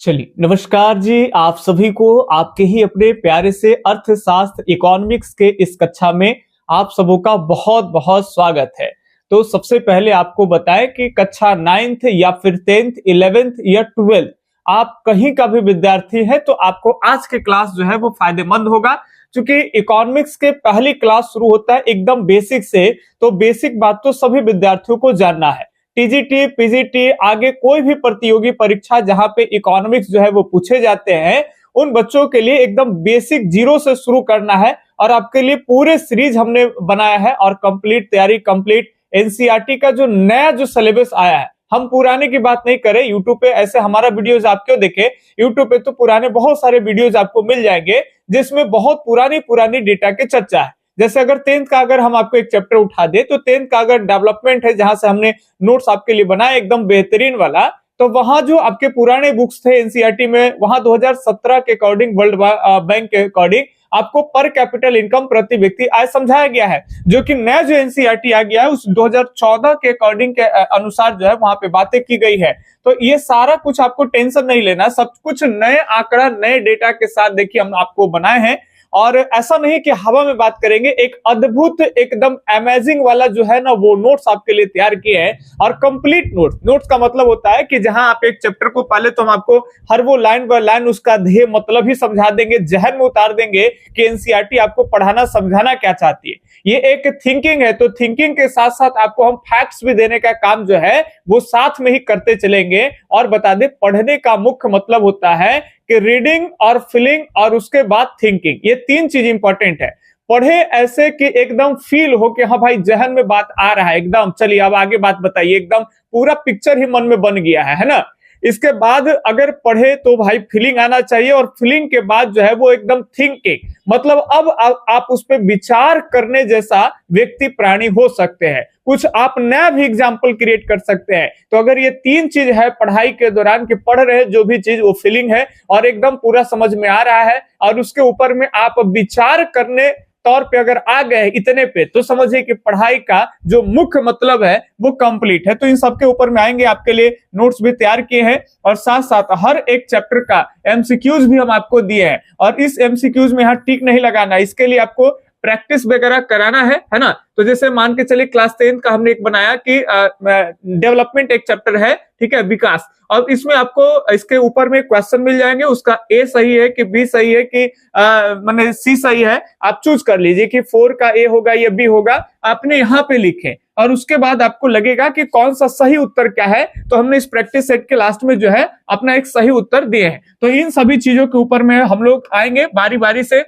चलिए नमस्कार जी, आप सभी को आपके ही अपने प्यारे से अर्थशास्त्र इकोनॉमिक्स के इस कक्षा में आप सबों का बहुत बहुत स्वागत है। तो सबसे पहले आपको बताएं कि कक्षा 9th या फिर 10th 11th या 12th आप कहीं का भी विद्यार्थी है तो आपको आज के क्लास जो है वो फायदेमंद होगा, क्योंकि इकोनॉमिक्स के पहली क्लास शुरू होता है एकदम बेसिक से। तो बेसिक बात तो सभी विद्यार्थियों को जानना है। टीजीटी, पीजीटी, आगे कोई भी प्रतियोगी परीक्षा जहां पे इकोनॉमिक्स जो है वो पूछे जाते हैं, उन बच्चों के लिए एकदम बेसिक जीरो से शुरू करना है। और आपके लिए पूरे सीरीज हमने बनाया है और कंप्लीट तैयारी, कंप्लीट एनसीईआरटी का जो नया जो सिलेबस आया है, हम पुराने की बात नहीं करें। यूट्यूब पे ऐसे हमारा वीडियोस आप क्यों देखें, यूट्यूब पे तो पुराने बहुत सारे वीडियोस आपको मिल जाएंगे जिसमें बहुत पुरानी पुरानी डेटा के चर्चा है। जैसे अगर 10th का अगर हम आपको एक चैप्टर उठा दे तो 10th का अगर डेवलपमेंट है, जहां से हमने नोट्स आपके लिए बनाए एकदम बेहतरीन वाला, तो वहां जो आपके पुराने बुक्स थे एनसीईआरटी में, वहां 2017 के अकॉर्डिंग वर्ल्ड बैंक के अकॉर्डिंग आपको पर कैपिटल इनकम प्रति व्यक्ति आय समझाया गया है। जो कि नया जो एनसीईआरटी आ गया है उस 2014 के अकॉर्डिंग के अनुसार जो है वहां पे बातें की गई है। तो ये सारा कुछ आपको टेंशन नहीं लेना, सब कुछ नए आंकड़ा नए डेटा के साथ देखिए हम आपको बनाए हैं। और ऐसा नहीं कि हवा में बात करेंगे, एक अद्भुत एकदम अमेजिंग वाला जो है ना वो नोट्स आपके लिए तैयार किए हैं। और कंप्लीट नोट्स, नोट्स का मतलब होता है कि जहां आप एक चैप्टर को पहले तो हम आपको हर वो लाइन बाय लाइन उसका ध्येय मतलब ही समझा देंगे, जहन में उतार देंगे कि एनसीईआरटी आपको पढ़ाना समझाना क्या चाहती है। ये एक थिंकिंग है, तो थिंकिंग के साथ साथ आपको हम फैक्ट्स भी देने का काम जो है वो साथ में ही करते चलेंगे। और बता दें, पढ़ने का मुख्य मतलब होता है कि रीडिंग और फीलिंग और उसके बाद थिंकिंग, ये तीन चीज इंपॉर्टेंट है। पढ़े ऐसे कि एकदम फील हो कि हाँ भाई जहन में बात आ रहा है एकदम। चलिए अब आगे बात बताइए, एकदम पूरा पिक्चर ही मन में बन गया है ना। इसके बाद अगर पढ़े तो भाई फीलिंग आना चाहिए, और फीलिंग के बाद जो है वो एकदम थिंकिंग, मतलब अब आप उस पर विचार करने जैसा व्यक्ति प्राणी हो सकते हैं। कुछ आप नया भी एग्जाम्पल क्रिएट कर सकते हैं। तो अगर ये तीन चीज है पढ़ाई के दौरान कि पढ़ रहे जो भी चीज वो फीलिंग है और एकदम पूरा समझ में आ रहा है, और उसके ऊपर में आप विचार करने तौर पे अगर आ गए इतने पे, तो समझिए कि पढ़ाई का जो मुख्य मतलब है वो कंप्लीट है। तो इन सब के ऊपर में आएंगे, आपके लिए नोट्स भी तैयार किए हैं और साथ साथ हर एक चैप्टर का एमसीक्यूज भी हम आपको दिए हैं। और इस एमसीक्यूज में यहाँ टिक नहीं लगाना, इसके लिए आपको प्रैक्टिस वगैरह कराना है ना। तो जैसे मान के चलिए क्लास 10th का हमने एक बनाया कि डेवलपमेंट एक चैप्टर है, ठीक है, विकास, और इसमें आपको इसके ऊपर में क्वेश्चन मिल जाएंगे, उसका ए सही है कि बी सही है कि माने सी सही है, आप चूज कर लीजिए कि 4 का ए होगा या बी होगा, आपने यहाँ पे लिखे। और उसके बाद आपको लगेगा कि कौन सा सही उत्तर क्या है, तो हमने इस प्रैक्टिस सेट के लास्ट में जो है अपना एक सही उत्तर दिए हैं। तो इन सभी चीजों के ऊपर में हम लोग आएंगे बारी बारी से।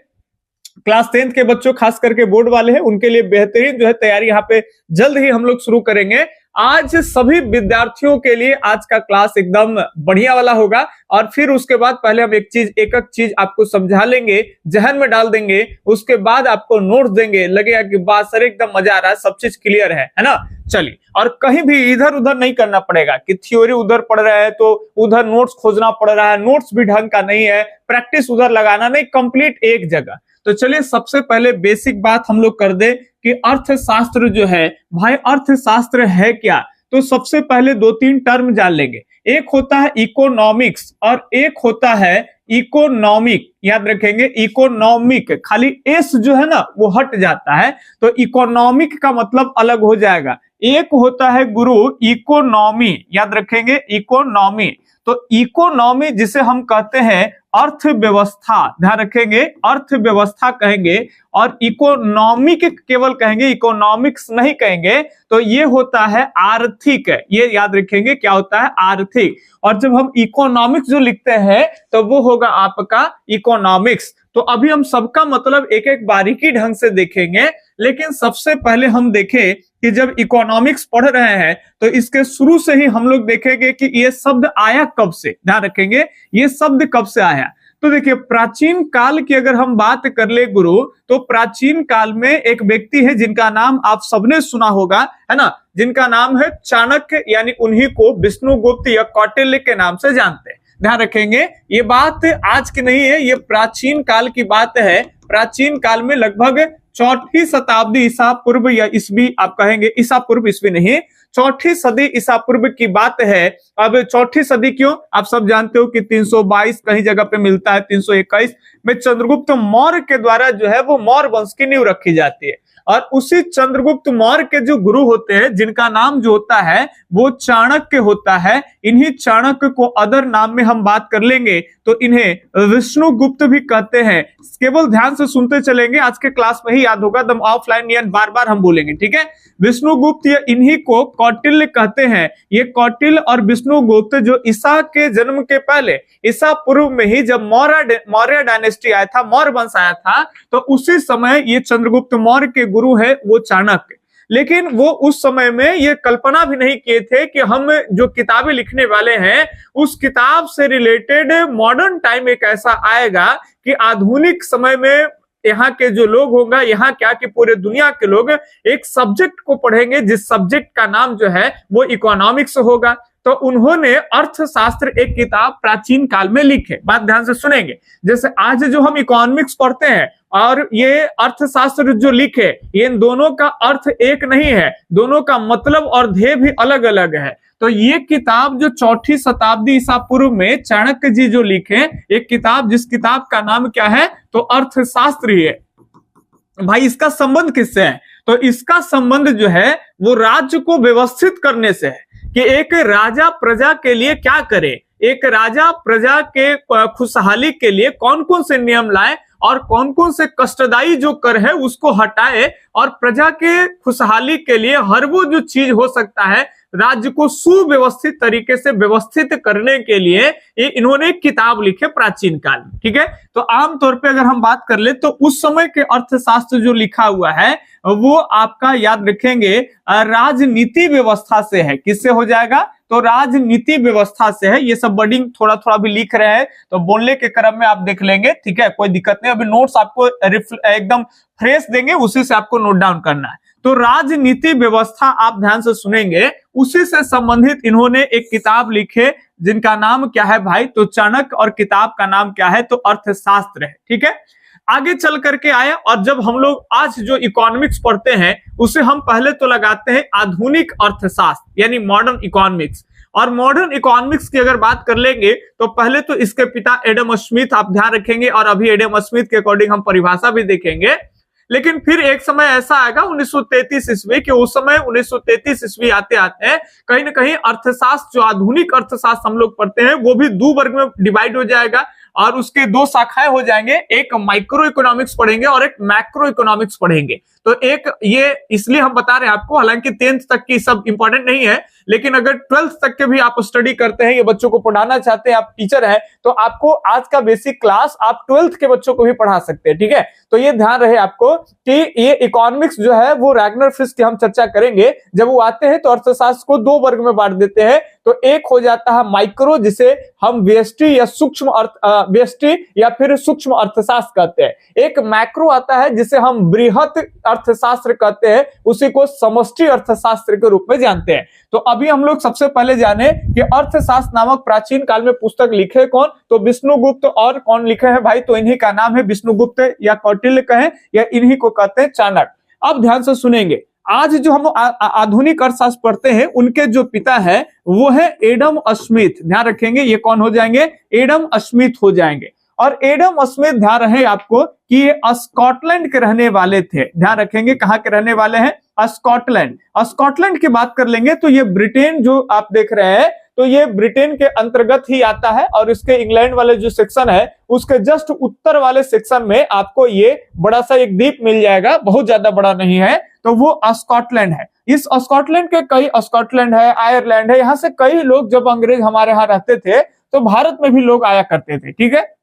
क्लास 10th के बच्चों खास करके बोर्ड वाले हैं, उनके लिए बेहतरीन जो है तैयारी यहाँ पे जल्द ही हम लोग शुरू करेंगे। आज सभी विद्यार्थियों के लिए आज का क्लास एकदम बढ़िया वाला होगा। और फिर उसके बाद पहले हम एक एक चीज आपको समझा लेंगे, जहन में डाल देंगे, उसके बाद आपको नोट्स देंगे, लगेगा कि बात सर एकदम मजा आ रहा है, सब चीज क्लियर है ना। चलिए, और कहीं भी इधर उधर नहीं करना पड़ेगा कि थ्योरी उधर पढ़ रहा है तो उधर नोट्स खोजना पड़ रहा है, नोट्स भी ढंग का नहीं है, प्रैक्टिस उधर लगाना नहीं, कंप्लीट एक जगह। तो चलिए सबसे पहले बेसिक बात हम लोग कर दे कि अर्थशास्त्र जो है भाई, अर्थशास्त्र है क्या। तो सबसे पहले दो तीन टर्म जान लेंगे। एक होता है इकोनॉमिक्स और एक होता है इकोनॉमिक। याद रखेंगे, इकोनॉमिक खाली एस जो है ना वो हट जाता है, तो इकोनॉमिक का मतलब अलग हो जाएगा। एक होता है गुरु इकोनॉमी, याद रखेंगे इकोनॉमी। तो इकोनॉमी जिसे हम कहते हैं अर्थव्यवस्था, ध्यान रखेंगे अर्थव्यवस्था कहेंगे, और इकोनॉमिक केवल कहेंगे, इकोनॉमिक्स नहीं कहेंगे। तो ये होता है आर्थिक, ये याद रखेंगे क्या होता है, आर्थिक। और जब हम इकोनॉमिक्स जो लिखते हैं तो वो होगा आपका इकोनॉमिक्स। तो अभी हम सबका मतलब एक एक बारीकी ढंग से देखेंगे, लेकिन सबसे पहले हम देखें कि जब इकोनॉमिक्स पढ़ रहे हैं तो इसके शुरू से ही हम लोग देखेंगे कि ये शब्द आया कब से। ध्यान रखेंगे ये शब्द कब से आया। तो देखिए, प्राचीन काल की अगर हम बात कर ले गुरु, तो प्राचीन काल में एक व्यक्ति है जिनका नाम आप सबने सुना होगा, है ना, जिनका नाम है चाणक्य, यानी उन्हीं को विष्णुगुप्त या कौटिल्य के नाम से जानते हैं। ध्यान रखेंगे ये बात आज की नहीं है, ये प्राचीन काल की बात है। प्राचीन काल में लगभग 4वीं शताब्दी ईसा पूर्व या ईसवी, आप कहेंगे ईसा पूर्व ईसवी नहीं, चौथी सदी ईसा पूर्व की बात है। अब चौथी सदी क्यों, आप सब जानते हो कि 322 कहीं जगह पे मिलता है, 321 में चंद्रगुप्त मौर्य के द्वारा जो है वो मौर्य वंश की नींव रखी जाती है। और उसी चंद्रगुप्त मौर्य के जो गुरु होते हैं, जिनका नाम जो होता है वो चाणक्य होता है। इन्हीं चाणक्य को अदर नाम में हम बात कर लेंगे तो इन्हें विष्णुगुप्त भी कहते हैं। केवल ध्यान से सुनते चलेंगे, आज के क्लास में ही याद होगा, दम ऑफलाइन या बार बार हम बोलेंगे, ठीक है। विष्णुगुप्त या इन्हीं को कौटिल्य कहते हैं। ये कौटिल्य और विष्णुगुप्त जो ईसा के जन्म के पहले, ईसा पूर्व में ही जब मौर्य डायनेस्टी आया था, मौर्य वंश आया था, तो उसी समय ये चंद्रगुप्त मौर्य के गुरु है वो चाणक्य। लेकिन वो उस समय में ये कल्पना भी नहीं किए थे कि हम जो किताबें लिखने वाले हैं उस किताब से रिलेटेड मॉडर्न टाइम एक ऐसा आएगा कि आधुनिक समय में यहाँ के जो लोग होंगे, यहाँ क्या कि पूरे दुनिया के लोग एक सब्जेक्ट को पढ़ेंगे जिस सब्जेक्ट का नाम जो है वो इकोनॉमिक्स होगा। तो उन्होंने अर्थशास्त्र एक किताब प्राचीन काल में लिखे। बात ध्यान से सुनेंगे। जैसे आज जो हम इकोनॉमिक्स पढ़ते हैं और ये अर्थशास्त्र जो लिखे, ये इन दोनों का अर्थ एक नहीं है, दोनों का मतलब और ध्येय भी अलग अलग है। तो ये किताब जो चौथी शताब्दी ईसा पूर्व में चाणक्य जी जो लिखे, एक किताब जिस किताब का नाम क्या है तो अर्थशास्त्र ही है। भाई इसका संबंध किससे है, तो इसका संबंध जो है वो राज्य को व्यवस्थित करने से है कि एक राजा प्रजा के लिए क्या करे, एक राजा प्रजा के खुशहाली के लिए कौन कौन से नियम लाए और कौन कौन से कष्टदायी जो कर है उसको हटाए, और प्रजा के खुशहाली के लिए हर वो जो चीज हो सकता है राज्य को सुव्यवस्थित तरीके से व्यवस्थित करने के लिए ये इन्होंने एक किताब लिखे प्राचीन काल में, ठीक है। तो आमतौर पे अगर हम बात कर ले तो उस समय के अर्थशास्त्र जो लिखा हुआ है वो आपका याद रखेंगे राजनीति व्यवस्था से है। किससे हो जाएगा, तो राजनीति व्यवस्था से है। ये सब वर्डिंग थोड़ा थोड़ा भी लिख रहे हैं तो बोलने के क्रम में आप देख लेंगे, ठीक है, कोई दिक्कत नहीं। अभी नोट्स आपको एकदम फ्रेश देंगे, उसी से आपको नोट डाउन करना है। तो राजनीति व्यवस्था आप ध्यान से सुनेंगे, उसी से संबंधित इन्होंने एक किताब लिखे जिनका नाम क्या है भाई, तो चाणक्य, और किताब का नाम क्या है तो अर्थशास्त्र है, ठीक है। आगे चल करके आए और जब हम लोग आज जो इकोनॉमिक्स पढ़ते हैं उसे हम पहले तो लगाते हैं आधुनिक अर्थशास्त्र यानी मॉडर्न इकोनॉमिक्स। और मॉडर्न इकोनॉमिक्स की अगर बात कर लेंगे तो पहले तो इसके पिता एडम स्मिथ आप ध्यान रखेंगे, और अभी एडम स्मिथ के अकॉर्डिंग हम परिभाषा भी देखेंगे। लेकिन फिर एक समय ऐसा आएगा 1933 ईस्वी के, उस समय 1933 ईस्वी आते आते कहीं ना कहीं अर्थशास्त्र जो आधुनिक अर्थशास्त्र हम लोग पढ़ते हैं वो भी दो वर्ग में डिवाइड हो जाएगा और उसके दो शाखाएं हो जाएंगे, एक माइक्रो इकोनॉमिक्स पढ़ेंगे और एक मैक्रो इकोनॉमिक्स पढ़ेंगे। तो एक ये इसलिए हम बता रहे हैं आपको, हालांकि 10th तक की सब इंपॉर्टेंट नहीं है, लेकिन अगर 12th तक के भी आप स्टडी करते हैं, ये बच्चों को पढ़ाना चाहते हैं, आप टीचर हैं, तो आपको आज का बेसिक क्लास आप 12th के बच्चों को भी पढ़ा सकते हैं, ठीक है। तो ये ध्यान रहे आपको कि ये इकोनॉमिक्स जो है वो रैगनर फिश की हम चर्चा करेंगे। जब वो आते हैं तो अर्थशास्त्र को दो वर्ग में बांट देते हैं। तो एक हो जाता है माइक्रो, जिसे हम व्यष्टि या सूक्ष्म व्यष्टि या फिर सूक्ष्म अर्थशास्त्र कहते हैं। एक मैक्रो आता है जिसे हम बृहत अर्थशास्त्र कहते हैं, उसी को समष्टि अर्थशास्त्र के रूप में जानते हैं। तो अभी हम लोग सबसे पहले जाने कि अर्थशास्त्र नामक प्राचीन काल में पुस्तक लिखे कौन, तो विष्णुगुप्त। और कौन लिखे हैं भाई, तो इन्हीं का नाम है विष्णुगुप्त या कौटिल्य कहें या इन्हीं को कहते हैं चाणक्य। अब ध्यान से सुनेंगे, आज जो हम आधुनिक अर्थशास्त्र पढ़ते हैं उनके जो पिता है वो है एडम स्मिथ। ध्यान रखेंगे ये कौन हो जाएंगे, एडम स्मिथ हो जाएंगे। और एडम स्मिथ ध्यान रहे आपको कि ये स्कॉटलैंड के रहने वाले थे। ध्यान रखेंगे कहां के रहने वाले हैं, स्कॉटलैंड। स्कॉटलैंड की बात कर लेंगे तो ये ब्रिटेन जो आप देख रहे हैं तो ये ब्रिटेन के अंतर्गत ही आता है, और इसके इंग्लैंड वाले जो सेक्शन है उसके जस्ट उत्तर वाले सेक्शन में आपको ये बड़ा सा एक द्वीप मिल जाएगा, बहुत ज्यादा बड़ा नहीं है, तो वो स्कॉटलैंड है। इस स्कॉटलैंड के कई, स्कॉटलैंड है, आयरलैंड है, यहाँ से कई लोग, जब अंग्रेज हमारे यहाँ रहते थे तो भारत में भी लोग आया करते थे, ठीक है।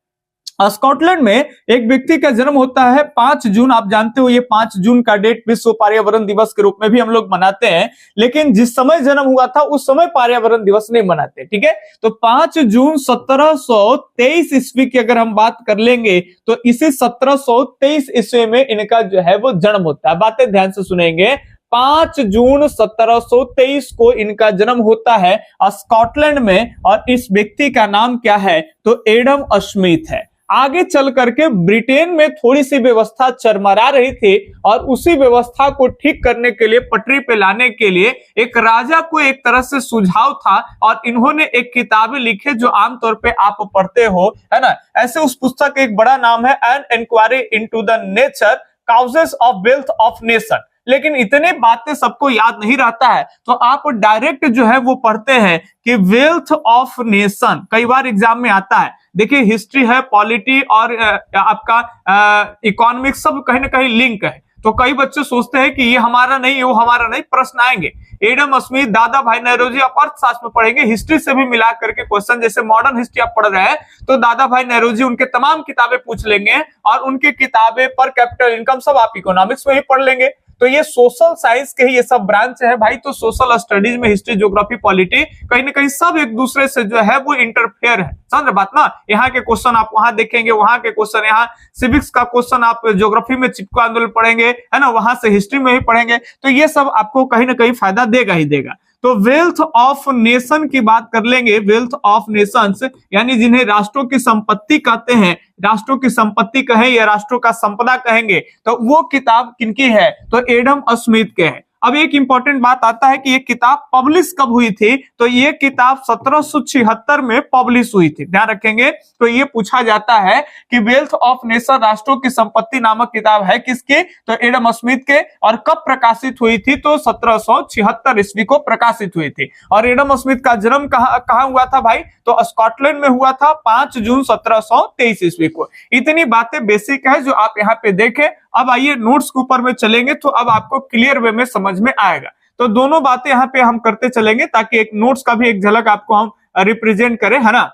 स्कॉटलैंड में एक व्यक्ति का जन्म होता है 5 जून। आप जानते हो ये 5 जून का डेट विश्व पर्यावरण दिवस के रूप में भी हम लोग मनाते हैं, लेकिन जिस समय जन्म हुआ था उस समय पर्यावरण दिवस नहीं मनाते, ठीक है। तो 5 जून 1723 ईस्वी की अगर हम बात कर लेंगे तो इसी 1723 ईस्वी में इनका जो है वो जन्म होता है। बातें ध्यान से सुनेंगे, 5 जून 1723 को इनका जन्म होता है स्कॉटलैंड में, और इस व्यक्ति का नाम क्या है तो एडम स्मिथ है। आगे चल करके ब्रिटेन में थोड़ी सी व्यवस्था चरमरा रही थी और उसी व्यवस्था को ठीक करने के लिए, पटरी पे लाने के लिए एक राजा को एक तरह से सुझाव था और इन्होंने एक किताबें लिखे जो आमतौर पे आप पढ़ते हो, है ना। ऐसे उस पुस्तक का एक बड़ा नाम है an inquiry into the nature causes of wealth of nation. लेकिन इतने बातें सबको याद नहीं रहता है, तो आप डायरेक्ट जो है वो पढ़ते हैं कि वेल्थ ऑफ नेशन कई बार एग्जाम में आता है। देखिए हिस्ट्री है, पॉलिटी और आपका इकोनॉमिक्स सब कहीं ना कहीं लिंक है, तो कई बच्चे सोचते हैं कि ये हमारा नहीं है वो हमारा नहीं, प्रश्न आएंगे। एडम स्मिथ, दादा भाई नौरोजी आप अर्थशास्त्र में पढ़ेंगे, हिस्ट्री से भी मिला करके क्वेश्चन, जैसे मॉडर्न हिस्ट्री आप पढ़ रहे हैं तो दादा भाई नौरोजी उनके तमाम किताबें पूछ लेंगे और उनके किताबें पर कैपिटल इनकम सब आप इकोनॉमिक्स में ही पढ़ लेंगे। तो ये सोशल साइंस के ही ये सब ब्रांच है भाई। तो सोशल स्टडीज में हिस्ट्री, ज्योग्राफी, पॉलिटी कहीं ना कहीं सब एक दूसरे से जो है वो इंटरफेयर है, समझ रहे बात ना। यहाँ के क्वेश्चन आप वहां देखेंगे, वहां के क्वेश्चन यहाँ, सिविक्स का क्वेश्चन आप ज्योग्राफी में चिपको आंदोलन पढ़ेंगे, है ना, वहां से हिस्ट्री में ही पढ़ेंगे। तो ये सब आपको कहीं ना कहीं फायदा देगा ही देगा। तो वेल्थ ऑफ नेशन की बात कर लेंगे। वेल्थ ऑफ नेशंस यानी जिन्हें राष्ट्रों की संपत्ति कहते हैं, राष्ट्रों की संपत्ति कहें या राष्ट्रों का संपदा कहेंगे, तो वो किताब किनकी है, तो एडम स्मिथ के है। अब एक इंपॉर्टेंट बात आता है कि ये किताब पब्लिश कब हुई थी, तो ये किताब 1776 में पब्लिश हुई थी, ध्यान रखेंगे। तो ये पूछा जाता है कि वेल्थ ऑफ नेशन राष्ट्रों की संपत्ति नामक किताब है किसकी, तो एडम स्मिथ के। और कब प्रकाशित हुई थी, तो 1776 ईस्वी को प्रकाशित हुई थी। और एडम स्मिथ का जन्म कहां हुआ था भाई, तो स्कॉटलैंड में हुआ था 5 जून 1723 ईस्वी को। इतनी बातें बेसिक है जो आप यहाँ पे देखें। अब आइए नोट्स के ऊपर में चलेंगे तो अब आपको क्लियर वे में समझ में आएगा। तो दोनों बातें यहाँ पे हम करते चलेंगे ताकि एक नोट्स का भी एक झलक आपको हम रिप्रेजेंट करें, है ना।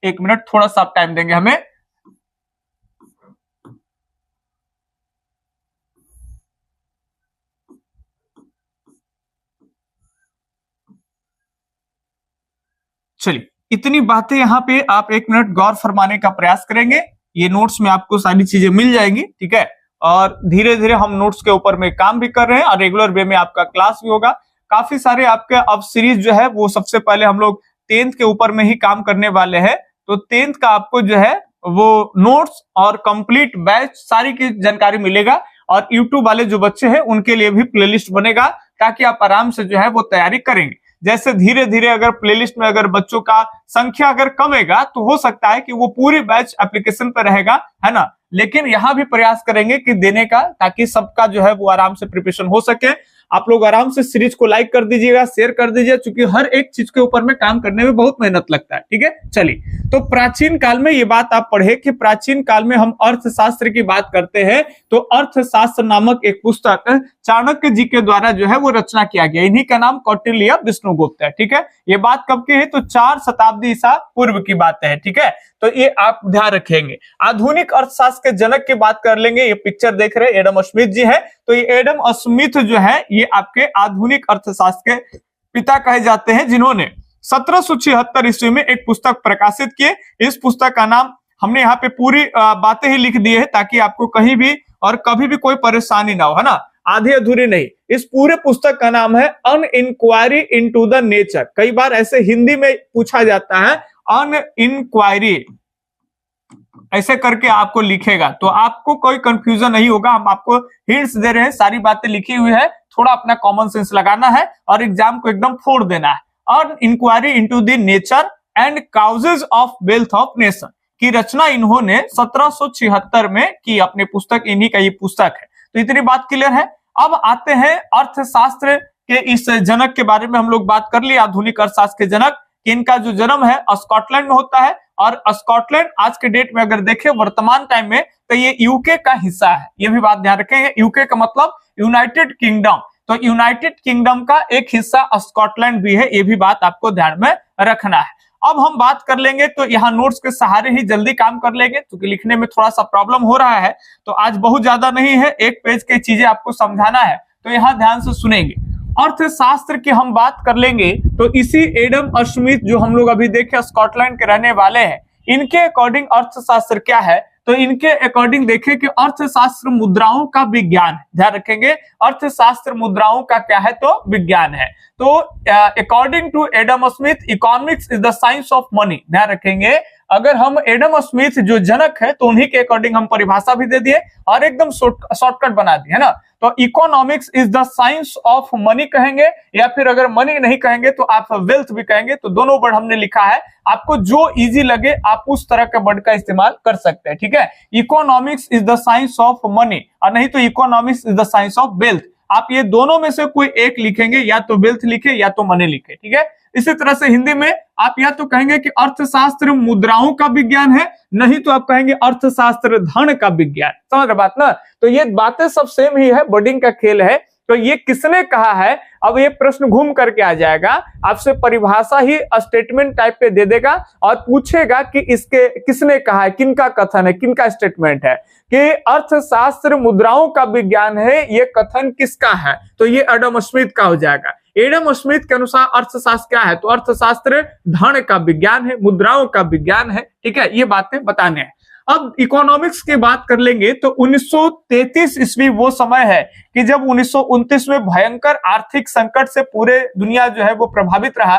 एक मिनट थोड़ा सा टाइम देंगे हमें। चलिए इतनी बातें यहाँ पे आप एक मिनट गौर फरमाने का प्रयास करेंगे। ये नोट्स में आपको सारी चीजें मिल जाएंगी, ठीक है। और धीरे धीरे हम नोट्स के ऊपर में काम भी कर रहे हैं और रेगुलर वे में आपका क्लास भी होगा। काफी सारे आपके अब सीरीज जो है वो सबसे पहले हम लोग 10th के ऊपर में ही काम करने वाले हैं। तो 10th का आपको जो है वो नोट्स और कंप्लीट बैच सारी की जानकारी मिलेगा। और यूट्यूब वाले जो बच्चे हैं उनके लिए भी प्लेलिस्ट बनेगा ताकि आप आराम से जो है वो तैयारी करेंगे। जैसे धीरे धीरे अगर प्लेलिस्ट में अगर बच्चों का संख्या अगर कमेगा तो हो सकता है कि वो पूरी बैच एप्लीकेशन पर रहेगा, है ना। लेकिन यहाँ भी प्रयास करेंगे कि देने का, ताकि सबका जो है वो आराम से प्रिपरेशन हो सके। आप लोग आराम से सीरीज को लाइक कर दीजिएगा, शेयर कर दीजिए, क्योंकि हर एक चीज के ऊपर में काम करने में बहुत मेहनत लगता है, ठीक है। चलिए तो प्राचीन काल में ये बात आप पढ़े कि प्राचीन काल में हम अर्थशास्त्र की बात करते हैं तो अर्थशास्त्र नामक एक पुस्तक चाणक्य जी के द्वारा जो है वो रचना किया गया। इन्हीं का नाम कौटिल्य विष्णुगुप्त है, ठीक है। ये बात कब की है, तो 4 शताब्दी ईसा पूर्व की बात है, ठीक है। तो ये आप ध्यान रखेंगे। आधुनिक अर्थशास्त्र के जनक की बात कर लेंगे। ये पिक्चर देख रहे हैं एडम स्मिथ जी है। तो ये एडम स्मिथ जो है ये आपके आधुनिक अर्थशास्त्र के पिता कहे जाते हैं, जिन्होंने 1776 ईस्वी में एक पुस्तक प्रकाशित किए। इस पुस्तक का नाम हमने यहाँ पे पूरी बातें ही लिख दी है ताकि आपको कहीं भी और कभी भी कोई परेशानी ना हो, है ना, आधी अधूरी नहीं। इस पूरे पुस्तक का नाम है an inquiry into the nature. कई बार ऐसे हिंदी में पूछा जाता है अन इंक्वायरी, ऐसे करके आपको लिखेगा तो आपको कोई कंफ्यूजन नहीं होगा। हम आपको हिंट्स दे रहे हैं, सारी बातें लिखी हुई है, थोड़ा अपना कॉमन सेंस लगाना है और एग्जाम को एकदम फोड़ देना है। An inquiry into the nature and causes of wealth of nation की रचना इन्होंने 1776 में की। अपनी पुस्तक, इन्हीं का ये पुस्तक है। तो इतनी बात क्लियर है। अब आते हैं अर्थशास्त्र के इस जनक के बारे में हम लोग बात कर लिए। आधुनिक अर्थशास्त्र के जनक, इनका जो जन्म है स्कॉटलैंड में होता है। और स्कॉटलैंड आज के डेट में अगर देखें वर्तमान टाइम में तो ये यूके का हिस्सा है। ये भी बात ध्यान रखेंगे, यूके का मतलब यूनाइटेड किंगडम। तो यूनाइटेड किंगडम का एक हिस्सा स्कॉटलैंड भी है, ये भी बात आपको ध्यान में रखना है। अब हम बात कर लेंगे तो यहाँ नोट्स के सहारे ही जल्दी काम कर लेंगे, क्योंकि लिखने में थोड़ा सा प्रॉब्लम हो रहा है। तो आज बहुत ज्यादा नहीं है, एक पेज की चीजें आपको समझाना है, तो यहाँ ध्यान से सुनेंगे। अर्थशास्त्र की हम बात कर लेंगे तो इसी एडम स्मिथ जो हम लोग अभी देखे स्कॉटलैंड के रहने वाले हैं, इनके अकॉर्डिंग अर्थशास्त्र क्या है, तो इनके अकॉर्डिंग देखें कि अर्थशास्त्र मुद्राओं का विज्ञान है। ध्यान रखेंगे, अर्थशास्त्र मुद्राओं का क्या है, तो विज्ञान है। तो according to Adam Smith economics is the science of money. ध्यान रखेंगे, अगर हम एडम स्मिथ जो जनक है तो उन्हीं के अकॉर्डिंग हम परिभाषा भी दे दिए और एकदम शॉर्टकट बना दिए, है ना। तो economics is the science of money कहेंगे, या फिर अगर मनी नहीं कहेंगे तो आप वेल्थ भी कहेंगे। तो दोनों वर्ड हमने लिखा है, आपको जो इजी लगे आप उस तरह के वर्ड का इस्तेमाल कर सकते हैं, ठीक है। Economics is the science of money और नहीं तो economics is the science of wealth. आप ये दोनों में से कोई एक लिखेंगे, या तो वेल्थ लिखे या तो मनी लिखे, ठीक है। इसी तरह से हिंदी में आप या तो कहेंगे कि अर्थशास्त्र मुद्राओं का विज्ञान है, नहीं तो आप कहेंगे अर्थशास्त्र धन का विज्ञान। समझ रहे बात ना। तो ये बातें सब सेम ही है, वर्डिंग का खेल है। तो ये किसने कहा है, अब ये प्रश्न घूम करके आ जाएगा, आपसे परिभाषा ही स्टेटमेंट टाइप पे दे देगा और पूछेगा कि इसके किसने कहा है, किनका कथन है, किनका स्टेटमेंट है कि अर्थशास्त्र मुद्राओं का विज्ञान है, ये कथन किसका है। तो ये एडम स्मिथ का हो जाएगा। एडम स्मिथ के अनुसार अर्थशास्त्र क्या है, तो अर्थशास्त्र धन का विज्ञान है, मुद्राओं का विज्ञान है, ठीक है। ये बातें बताने हैं। अब इकोनॉमिक्स की बात कर लेंगे तो 1933 ईस्वी वो समय है कि जब 1929 में भयंकर आर्थिक संकट से पूरे दुनिया जो है वो प्रभावित रहा।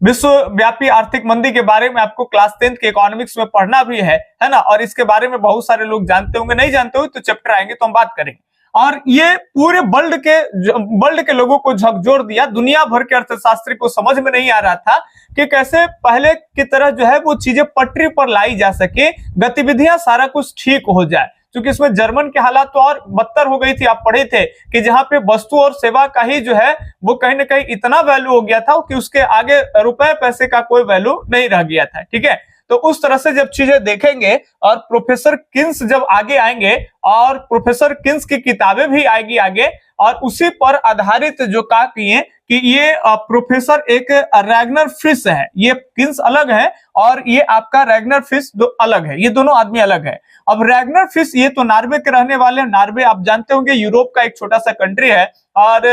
विश्वव्यापी आर्थिक मंदी के बारे में आपको क्लास 10 के इकोनॉमिक्स में पढ़ना भी है ना, और इसके बारे में बहुत सारे लोग जानते होंगे, नहीं जानते हो तो चैप्टर आएंगे तो हम बात करेंगे। और ये पूरे वर्ल्ड के लोगों को झकझोर दिया। दुनिया भर के अर्थशास्त्री को समझ में नहीं आ रहा था कि कैसे पहले की तरह जो है वो चीजें पटरी पर लाई जा सके, गतिविधियां सारा कुछ ठीक हो जाए। क्योंकि इसमें जर्मन के हालात तो और बदतर हो गई थी। आप पढ़े थे कि जहां पे वस्तु और सेवा का ही जो है वो कहीं ना कहीं इतना वैल्यू हो गया था कि उसके आगे रुपए पैसे का कोई वैल्यू नहीं रह गया था, ठीक है। तो उस तरह से जब चीजें देखेंगे और प्रोफेसर किन्स जब आगे आएंगे और प्रोफेसर किन्स की किताबें भी आएगी आगे, और उसी पर आधारित जो कहा किए कि ये प्रोफेसर एक रैगनर फिश है, ये किन्स अलग है और ये आपका रैगनर फिश दो अलग है, ये दोनों आदमी अलग है। अब रैगनर फिश ये तो नॉर्वे के रहने वाले हैं। नॉर्वे आप जानते होंगे यूरोप का एक छोटा सा कंट्री है और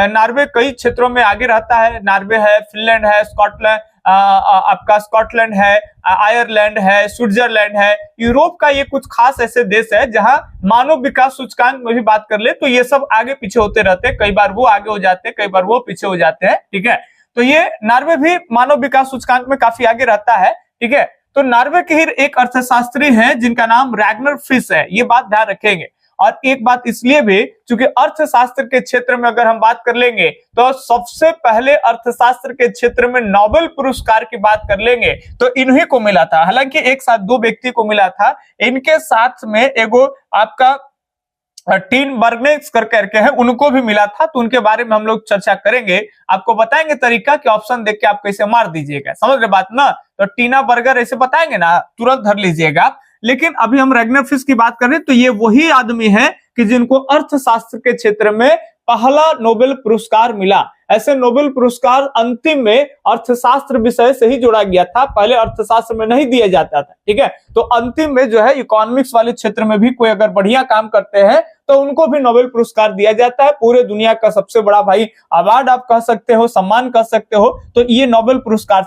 नॉर्वे कई क्षेत्रों में आगे रहता है। नॉर्वे है, फिनलैंड है, स्कॉटलैंड, आपका स्कॉटलैंड है, आयरलैंड है, स्विट्जरलैंड है। यूरोप का ये कुछ खास ऐसे देश है जहां मानव विकास सूचकांक में भी बात कर ले तो ये सब आगे पीछे होते रहते हैं। कई बार वो आगे हो जाते हैं, कई बार वो पीछे हो जाते हैं, ठीक है। तो ये नॉर्वे भी मानव विकास सूचकांक में काफी आगे रहता है, ठीक है। तो नॉर्वे के ही एक अर्थशास्त्री हैं जिनका नाम रैगनर फिश है, ये बात ध्यान रखेंगे। और एक बात इसलिए भी क्योंकि अर्थशास्त्र के क्षेत्र में अगर हम बात कर लेंगे तो सबसे पहले अर्थशास्त्र के क्षेत्र में नोबेल पुरस्कार की बात कर लेंगे तो इन्हीं को मिला था। हालांकि एक साथ दो व्यक्ति को मिला था, इनके साथ में एगो आपका टीन बर्गनेस करके है, उनको भी मिला था। तो उनके बारे में हम लोग चर्चा करेंगे, आपको बताएंगे तरीका कि ऑप्शन देख के आप कैसे मार दीजिएगा। समझ रहे बात ना। तो टीना बर्गर ऐसे बताएंगे ना, तुरंत धर लीजिएगा। लेकिन अभी हम रैगनर फिश की बात कर रहे हैं तो ये वही आदमी है कि जिनको अर्थशास्त्र के क्षेत्र में पहला नोबेल पुरस्कार मिला। ऐसे नोबेल पुरस्कार अंतिम में अर्थशास्त्र विषय से ही जोड़ा गया था, पहले अर्थशास्त्र में नहीं दिया जाता था, ठीक है। तो अंतिम में जो है इकोनॉमिक्स वाले क्षेत्र में भी कोई अगर बढ़िया काम करते हैं तो उनको भी नोबेल पुरस्कार दिया जाता है। पूरे दुनिया का सबसे बड़ा भाई अवार्ड आप कह सकते हो, सम्मान कह सकते हो। तो ये नोबेल पुरस्कार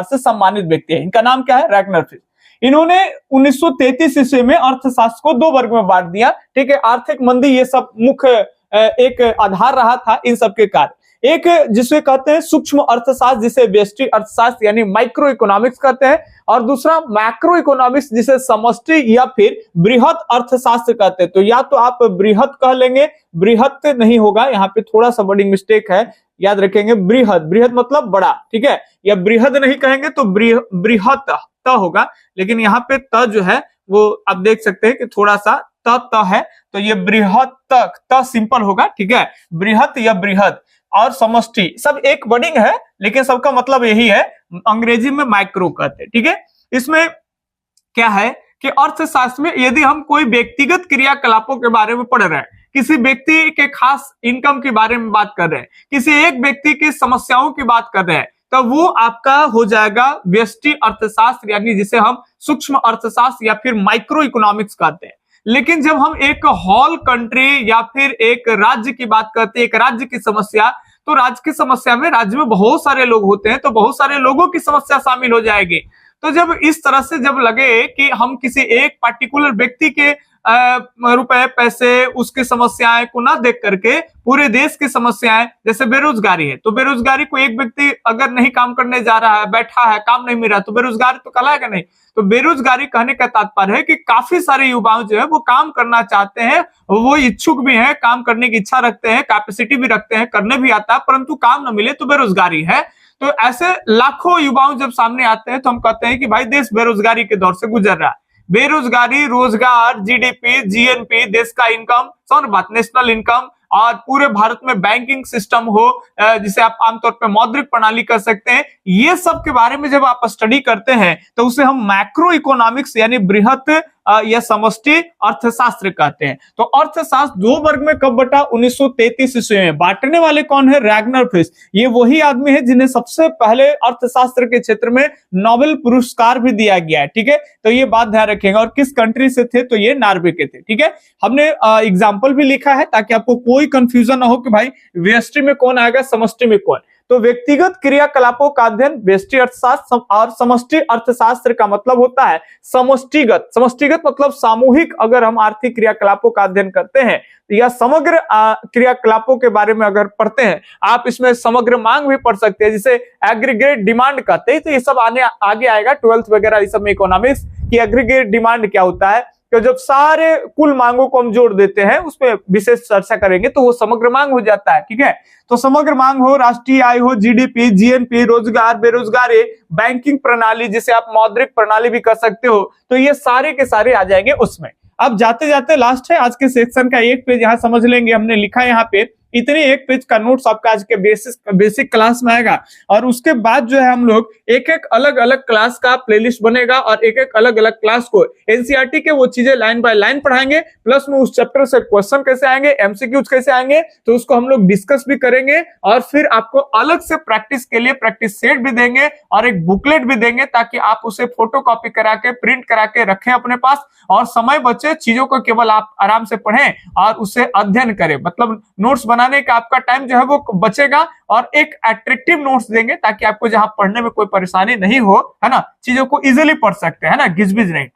से सम्मानित व्यक्ति है। इनका नाम क्या है, रैगनर फिश। इन्होंने 1933 ईस्वी में अर्थशास्त्र को दो वर्ग में बांट दिया, ठीक है। आर्थिक मंदी ये सब मुख्य एक आधार रहा था इन सब के कार्य। एक जिसे कहते हैं सूक्ष्म अर्थशास्त्र, जिसे व्यष्टि अर्थशास्त्र यानी माइक्रो इकोनॉमिक्स कहते हैं, और दूसरा मैक्रो इकोनॉमिक्स जिसे समष्टि या फिर बृहत अर्थशास्त्र कहते हैं। तो या तो आप बृहत कह लेंगे, बृहत नहीं होगा, यहाँ पे थोड़ा सा बड़ी मिस्टेक है, याद रखेंगे बृहत, बृहत मतलब बड़ा, ठीक है। या बृहद नहीं कहेंगे तो बृहत त होगा, लेकिन यहाँ पे त जो है वो आप देख सकते हैं कि थोड़ा सा त है, तो ये बृहत त सिंपल होगा, ठीक है। बृहत या बृहद और समष्टि सब एक वर्डिंग है, लेकिन सबका मतलब यही है। अंग्रेजी में माइक्रो कहते हैं, ठीक है। इसमें क्या है कि अर्थशास्त्र में यदि हम कोई व्यक्तिगत क्रियाकलापों के बारे में पढ़ रहे हैं, किसी व्यक्ति के खास इनकम के बारे में बात कर रहे हैं, किसी एक व्यक्ति की समस्याओं की बात कर रहे हैं, तो वो आपका हो जाएगा व्यष्टि अर्थशास्त्र, यानी जिसे हम सूक्ष्म अर्थशास्त्र या फिर माइक्रो इकोनॉमिक्स कहते हैं। लेकिन जब हम एक होल कंट्री या फिर एक राज्य की बात करते हैं, एक राज्य की समस्या, तो राज्य की समस्या में राज्य में बहुत सारे लोग होते हैं, तो बहुत सारे लोगों की समस्या शामिल हो जाएगी। तो जब इस तरह से जब लगे कि हम किसी एक पार्टिकुलर व्यक्ति के रुपए पैसे उसकी समस्याएं को ना देख करके पूरे देश की समस्याएं, जैसे बेरोजगारी है तो बेरोजगारी को एक व्यक्ति अगर नहीं काम करने जा रहा है, बैठा है, काम नहीं मिल रहा, तो बेरोजगारी तो कहलाएगा नहीं। तो बेरोजगारी कहने का तात्पर्य है कि काफी सारे युवाओं जो है वो काम करना चाहते हैं, वो इच्छुक भी हैं, काम करने की इच्छा रखते हैं, कैपेसिटी भी रखते हैं, करने भी आता है, परंतु काम न मिले तो बेरोजगारी है। तो ऐसे लाखों युवाओं जब सामने आते हैं तो हम कहते हैं कि भाई देश बेरोजगारी के दौर से गुजर रहा है। बेरोजगारी, रोजगार, जीडीपी, जीएनपी, देश का इनकम, समझ बात, नेशनल इनकम, और पूरे भारत में बैंकिंग सिस्टम हो, जिसे आप आमतौर पर मौद्रिक प्रणाली कर सकते हैं, ये सब के बारे में जब आप स्टडी करते हैं तो उसे हम मैक्रो इकोनॉमिक्स यानी बृहत या समष्टि अर्थशास्त्र कहते हैं। तो अर्थशास्त्र दो वर्ग में कब बटा? 1933 ईस्वी में। बांटने वाले कौन है? Ragnar fish. ये वही आदमी है जिन्हें सबसे पहले अर्थशास्त्र के क्षेत्र में नोबेल पुरस्कार भी दिया गया है। ठीक है, तो ये बात ध्यान रखेंगे। और किस कंट्री से थे? तो ये नॉर्वे के थे। ठीक है, हमने एग्जाम्पल भी लिखा है ताकि आपको कोई कंफ्यूजन ना हो कि भाई व्यष्टि में कौन आएगा, समष्टि में कौन। तो व्यक्तिगत क्रियाकलापों का अध्ययन व्यष्टि अर्थशास्त्र, और समष्टि अर्थशास्त्र का मतलब होता है समष्टिगत। समष्टिगत मतलब सामूहिक अगर हम आर्थिक क्रियाकलापों का अध्ययन करते हैं या समग्र क्रियाकलापों के बारे में अगर पढ़ते हैं, आप इसमें समग्र मांग भी पढ़ सकते हैं जिसे एग्रीगेट डिमांड कहते हैं। तो ये सब आगे आएगा 12th वगैरह इस सब में इकोनॉमिक्स की एग्रीगेट डिमांड क्या होता है। तो जब सारे कुल मांगों को हम जोड़ देते हैं, उस पर विशेष चर्चा करेंगे, तो वो समग्र मांग हो जाता है। ठीक है, तो समग्र मांग हो, राष्ट्रीय आय हो, जीडीपी, जीएनपी, रोजगार, बेरोजगारी, बैंकिंग प्रणाली जिसे आप मौद्रिक प्रणाली भी कर सकते हो, तो ये सारे के सारे आ जाएंगे उसमें। अब जाते जाते लास्ट है आज के सेक्शन का एक पेज, यहां समझ लेंगे। हमने लिखा है यहाँ पे इतने एक पेज का नोट्स आपका आज के बेसिक क्लास में आएगा, और उसके बाद जो है हम लोग एक एक अलग अलग क्लास का प्लेलिस्ट बनेगा और एक एक अलग अलग क्लास को एनसीईआरटी के वो चीजें लाइन बाय लाइन पढ़ाएंगे, प्लस में उस चैप्टर से क्वेश्चन कैसे आएंगे, एमसीक्यूज कैसे आएंगे, तो उसको हम लोग डिस्कस भी करेंगे। और फिर आपको अलग से प्रैक्टिस के लिए प्रैक्टिस सेट भी देंगे और एक बुकलेट भी देंगे ताकि आप उसे फोटो कॉपी करा के प्रिंट करा के रखें अपने पास, और समय बचे चीजों को केवल आप आराम से पढ़ें और उसे अध्ययन करें। मतलब नोट्स बनाने का आपका टाइम जो है वो बचेगा, और एक अट्रैक्टिव नोट्स देंगे ताकि आपको जहां पढ़ने में कोई परेशानी नहीं हो, है ना, चीजों को इजीली पढ़ सकते हैं ना, घिसबिज नहीं।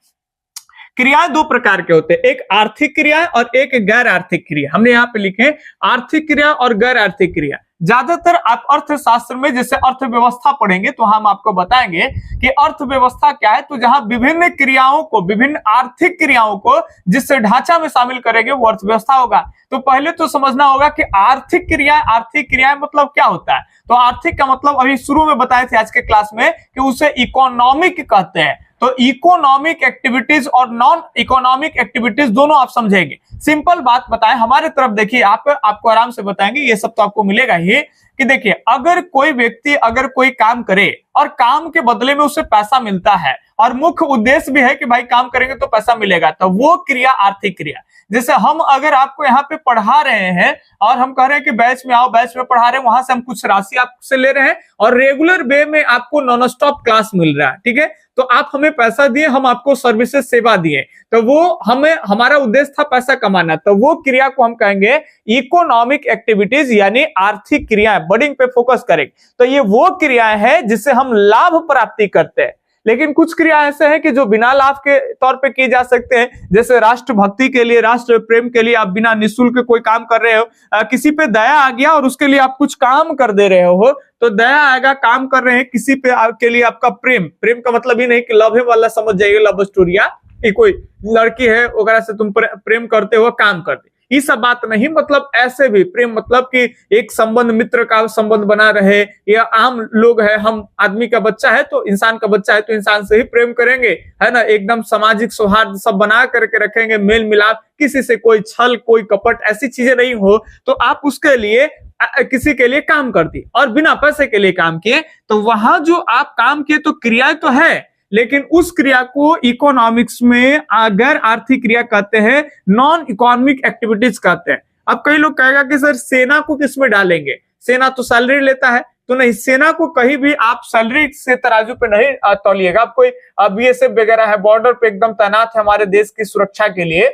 क्रियाएं दो प्रकार के होते हैं, एक आर्थिक क्रिया और एक गैर आर्थिक क्रिया। हमने यहाँ पे लिखे आर्थिक क्रिया और गैर आर्थिक क्रिया। ज्यादातर आप अर्थशास्त्र में जैसे अर्थव्यवस्था पढ़ेंगे तो हम आपको बताएंगे कि अर्थव्यवस्था क्या है। तो जहां विभिन्न क्रियाओं को, विभिन्न आर्थिक क्रियाओं को जिससे ढांचा में शामिल करेंगे वो अर्थव्यवस्था होगा। तो पहले तो समझना होगा कि आर्थिक क्रियाएं मतलब क्या होता है। तो आर्थिक का मतलब अभी शुरू में बताए थे आज के क्लास में कि उसे इकोनॉमिक कहते हैं। तो इकोनॉमिक एक्टिविटीज और नॉन इकोनॉमिक एक्टिविटीज दोनों आप समझेंगे। सिंपल बात बताएं, हमारे तरफ देखिए, आपको आराम से बताएंगे, ये सब तो आपको मिलेगा ही कि देखिए, अगर कोई व्यक्ति अगर कोई काम करे और काम के बदले में उसे पैसा मिलता है और मुख्य उद्देश्य भी है कि भाई काम करेंगे तो पैसा मिलेगा, तो वो क्रिया आर्थिक क्रिया। जैसे हम अगर आपको यहाँ पे पढ़ा रहे हैं और हम कह रहे हैं कि बैच में आओ, बैच में पढ़ा रहे हैं, वहां से हम कुछ राशि आपसे ले रहे हैं और रेगुलर वे में आपको नॉन स्टॉप क्लास मिल रहा है। ठीक है, तो आप हमें पैसा दिए, हम आपको सर्विसेज सेवा दिए, तो वो हमारा उद्देश्य था पैसा कमाना, तो वो क्रिया को हम कहेंगे इकोनॉमिक एक्टिविटीज यानी आर्थिक क्रियाएं। बडिंग पे फोकस करेंगे तो ये वो क्रियाएं हैं जिससे हम लाभ प्राप्ति करते हैं। लेकिन कुछ क्रिया ऐसे हैं कि जो बिना लाभ के तौर पे किए जा सकते हैं, जैसे राष्ट्र भक्ति के लिए, राष्ट्र प्रेम के लिए आप बिना निःशुल्क कोई काम कर रहे हो, किसी पे दया आ गया और उसके लिए आप कुछ काम कर दे रहे हो, तो दया आएगा, काम कर रहे हैं किसी पे के लिए आपका प्रेम का मतलब ही नहीं कि लव है वाला समझ जाइए, लव स्टोरिया कि कोई लड़की है वगैरह से तुम प्रेम करते हो, काम करते, ये सब बात नहीं। मतलब ऐसे भी प्रेम मतलब कि एक संबंध, मित्र का संबंध बना रहे, या आम लोग है, हम आदमी का बच्चा है तो इंसान का बच्चा है तो इंसान से ही प्रेम करेंगे, है ना, एकदम सामाजिक सौहार्द सब बना करके रखेंगे, मेल मिलाप, किसी से कोई छल कोई कपट ऐसी चीजें नहीं हो, तो आप उसके लिए किसी के लिए काम कर दी और बिना पैसे के लिए काम किए, तो वहां जो आप काम किए तो क्रिया तो है, लेकिन उस क्रिया को इकोनॉमिक्स में गैर आर्थिक क्रिया कहते हैं, नॉन इकोनॉमिक एक्टिविटीज कहते हैं। अब कई लोग कहेगा कि सर सेना को किसमें डालेंगे, सेना तो सैलरी लेता है, तो नहीं, सेना को कहीं भी आप सैलरी से तराजू पे नहीं तौलिएगा। आप कोई बीएसएफ वगैरह है, बॉर्डर पे एकदम तैनात है हमारे देश की सुरक्षा के लिए,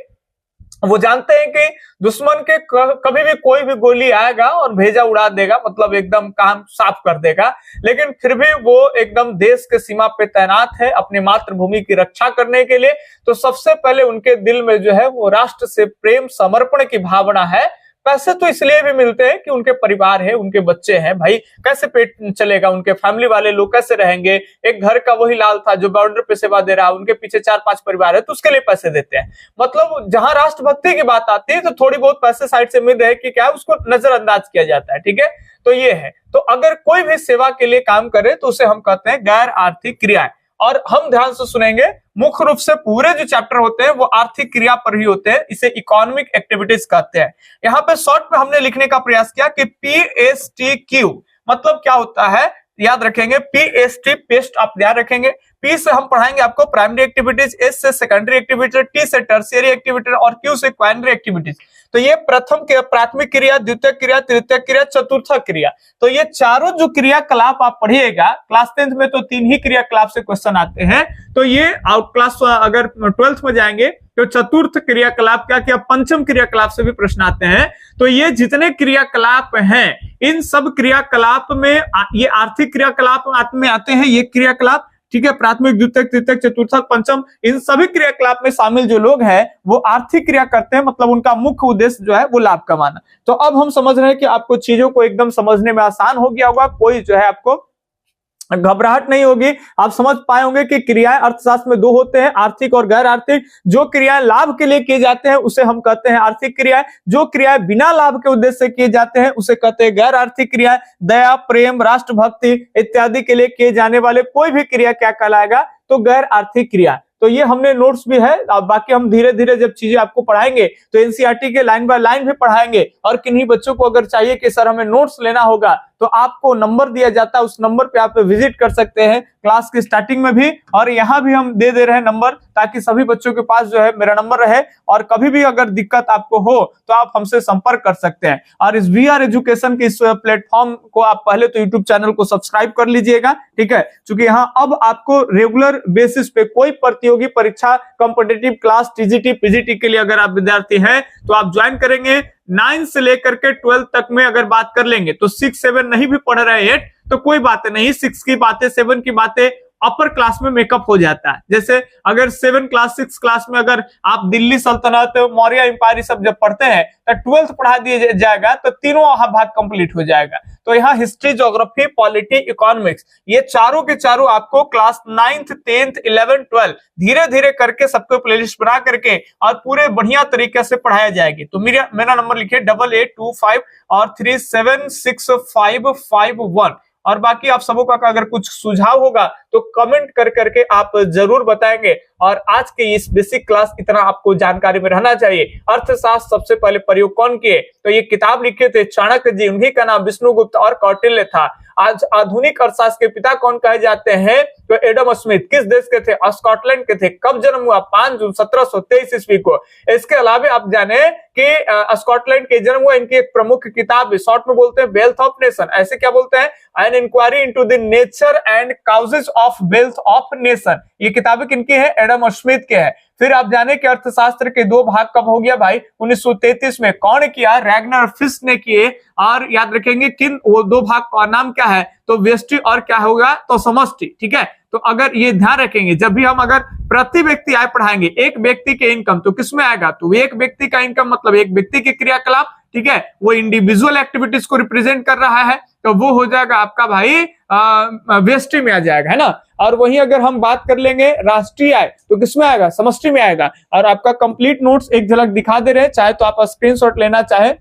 वो जानते हैं कि दुश्मन के कभी भी कोई भी गोली आएगा और भेजा उड़ा देगा, मतलब एकदम काम साफ कर देगा, लेकिन फिर भी वो एकदम देश के सीमा पे तैनात है अपनी मातृभूमि की रक्षा करने के लिए। तो सबसे पहले उनके दिल में जो है वो राष्ट्र से प्रेम समर्पण की भावना है। पैसे तो इसलिए भी मिलते हैं कि उनके परिवार है, उनके बच्चे हैं, भाई कैसे पेट चलेगा, उनके फैमिली वाले लोग कैसे रहेंगे। एक घर का वही लाल था जो बॉर्डर पे सेवा दे रहा है, उनके पीछे 4-5 परिवार है, तो उसके लिए पैसे देते हैं। मतलब जहां राष्ट्रभक्ति की बात आती है तो थोड़ी बहुत पैसे साइड से मिल रहे कि क्या उसको नजरअंदाज किया जाता है, ठीक है। तो ये है, तो अगर कोई भी सेवा के लिए काम करे तो उसे हम कहते हैं गैर आर्थिक क्रियाएं। और हम ध्यान से सुनेंगे, मुख्य रूप से पूरे जो चैप्टर होते हैं वो आर्थिक क्रिया पर ही होते हैं, इसे इकोनॉमिक एक्टिविटीज कहते हैं। यहाँ पे शॉर्ट में हमने लिखने का प्रयास किया कि PSTQ मतलब क्या होता है, याद रखेंगे। PST पेस्ट आप याद रखेंगे। P से हम पढ़ाएंगे आपको प्राइमरी एक्टिविटीज, S से सेकेंडरी एक्टिविटीज, T से टर्शियरी एक्टिविटीज और Q से क्वाइनरी एक्टिविटीज। तो ये प्रथम प्राथमिक क्रिया, द्वितीय क्रिया, तृतीय क्रिया, चतुर्थ क्रिया। तो ये चारों जो क्रियाकलाप आप पढ़िएगा, क्लास 10th में तो 3 ही क्रियाकलाप से क्वेश्चन आते हैं। तो ये क्लास अगर 12th में जाएंगे तो चतुर्थ क्रियाकलाप क्या पंचम क्रियाकलाप से भी प्रश्न आते हैं। तो ये जितने क्रियाकलाप हैं, इन सब क्रियाकलाप में ये आर्थिक क्रियाकलाप में आते हैं ये क्रियाकलाप, ठीक है। प्राथमिक, द्वितीय, तृतीय, चतुर्थ, पंचम, इन सभी क्रियाकलाप में शामिल जो लोग हैं वो आर्थिक क्रिया करते हैं, मतलब उनका मुख्य उद्देश्य जो है वो लाभ कमाना। तो अब हम समझ रहे हैं कि आपको चीजों को एकदम समझने में आसान हो गया होगा, कोई जो है आपको घबराहट नहीं होगी। आप समझ पाए होंगे कि क्रियाएं अर्थशास्त्र में 2 होते हैं, आर्थिक और गैर आर्थिक। जो क्रियाएं लाभ के लिए किए जाते हैं उसे हम कहते हैं आर्थिक क्रियाएं, जो क्रियाएं बिना लाभ के उद्देश्य से किए जाते हैं उसे कहते हैं गैर आर्थिक क्रियाएं। दया, प्रेम, राष्ट्रभक्ति इत्यादि के लिए किए जाने वाले कोई भी क्रिया क्या कहलाएगा, तो गैर आर्थिक क्रिया। तो ये हमने नोट्स भी है, बाकी हम धीरे धीरे जब चीजें आपको पढ़ाएंगे तो एनसीईआरटी के लाइन बाय लाइन भी पढ़ाएंगे। और किन्हीं बच्चों को अगर चाहिए कि सर हमें नोट्स लेना होगा तो आपको नंबर दिया जाता है, उस नंबर पे आप विजिट कर सकते हैं क्लास की स्टार्टिंग में भी, और यहाँ भी हम दे रहे हैं नंबर, ताकि सभी बच्चों के पास जो है मेरा नंबर रहे और कभी भी अगर दिक्कत आपको हो तो आप हमसे संपर्क कर सकते हैं। और इस VR एजुकेशन के इस प्लेटफॉर्म को आप पहले तो यूट्यूब चैनल को सब्सक्राइब कर लीजिएगा, ठीक है, क्योंकि यहाँ अब आपको रेगुलर बेसिस पे कोई प्रतियोगी परीक्षा, कॉम्पिटिटिव क्लास, TGT, PGT के लिए अगर आप विद्यार्थी हैं तो आप ज्वाइन करेंगे। 9 से लेकर के 12 तक में अगर बात कर लेंगे तो 6, 7 नहीं भी पढ़ रहे हैं तो कोई बात नहीं, 6 की बातें, 7 की बातें अपर क्लास में मेकअप हो जाता है। जैसे अगर 7 क्लास, 6 क्लास में अगर आप दिल्ली सल्तनत, मौर्य एम्पायर सब जब पढ़ते हैं तो 12th पढ़ा दिया जाएगा तो तीनों भाग कंप्लीट हो जाएगा। तो यहाँ हिस्ट्री, ज्योग्राफी, पॉलिटी, इकोनॉमिक्स, ये चारों के चारों आपको class 9th, 10th, 11th, 12th धीरे धीरे करके सबको प्लेलिस्ट बना करके और पूरे बढ़िया तरीके से पढ़ाया जाएगी। तो मेरा नंबर लिखिए 8825 और 376551। और बाकी आप सबों का अगर कुछ सुझाव होगा तो कमेंट कर करके आप जरूर बताएंगे। और आज के इस बेसिक क्लास इतना आपको जानकारी में रहना चाहिए। अर्थशास्त्र सबसे पहले प्रयोग कौन किए, तो ये किताब लिखे थे चाणक्य जी, उन्हीं का नाम विष्णुगुप्त और कौटिल्य था। आज आधुनिक अर्थशास्त्र के पिता कौन कहे जाते हैं, तो एडम स्मिथ। किस देश के थे, स्कॉटलैंड के थे। कब जन्म हुआ, 5 जून 1723 ईस्वी को। इसके अलावा आप जाने कि स्कॉटलैंड के जन्म हुआ, इनकी एक प्रमुख किताब शॉर्ट में बोलते हैं वेल्थ ऑफ नेशन, ऐसे क्या बोलते हैं, an inquiry into the nature and causes of wealth of nation. ये किताबें किनकी है, एडम स्मिथ के है। फिर आप जाने कि अर्थशास्त्र के 2 भाग कब हो गया भाई, 1933 में। कौन किया, रैगनर फिस्ट ने किए। और याद रखेंगे किन वो 2 भाग का नाम क्या है, तो व्यष्टि और क्या होगा, तो समष्टि, ठीक है। तो अगर ये ध्यान रखेंगे, जब भी हम अगर प्रति व्यक्ति आय पढ़ाएंगे, एक व्यक्ति के इनकम तो किसमें आएगा, तो एक व्यक्ति का इनकम मतलब एक व्यक्ति के क्रियाकलाप, ठीक है, वो इंडिविजुअल एक्टिविटीज को रिप्रेजेंट कर रहा है, तो वो हो जाएगा आपका भाई व्यष्टि में आ जाएगा, है ना। और वहीं अगर हम बात कर लेंगे राष्ट्रीय आय तो किसमें आएगा, समष्टि में आएगा। और आपका कंप्लीट नोट्स एक झलक दिखा दे रहे हैं, चाहे तो आप स्क्रीनशॉट लेना चाहे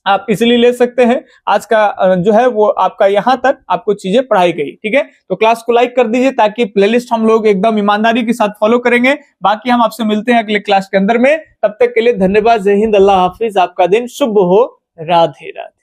आप इजिली ले सकते हैं। आज का जो है वो आपका यहाँ तक आपको चीजें पढ़ाई गई, ठीक है। तो क्लास को लाइक कर दीजिए ताकि प्लेलिस्ट हम लोग एकदम ईमानदारी के साथ फॉलो करेंगे। बाकी हम आपसे मिलते हैं अगले क्लास के अंदर में, तब तक के लिए धन्यवाद। जय हिंद, अल्लाह हाफिज, आपका दिन शुभ हो, राधे राधे।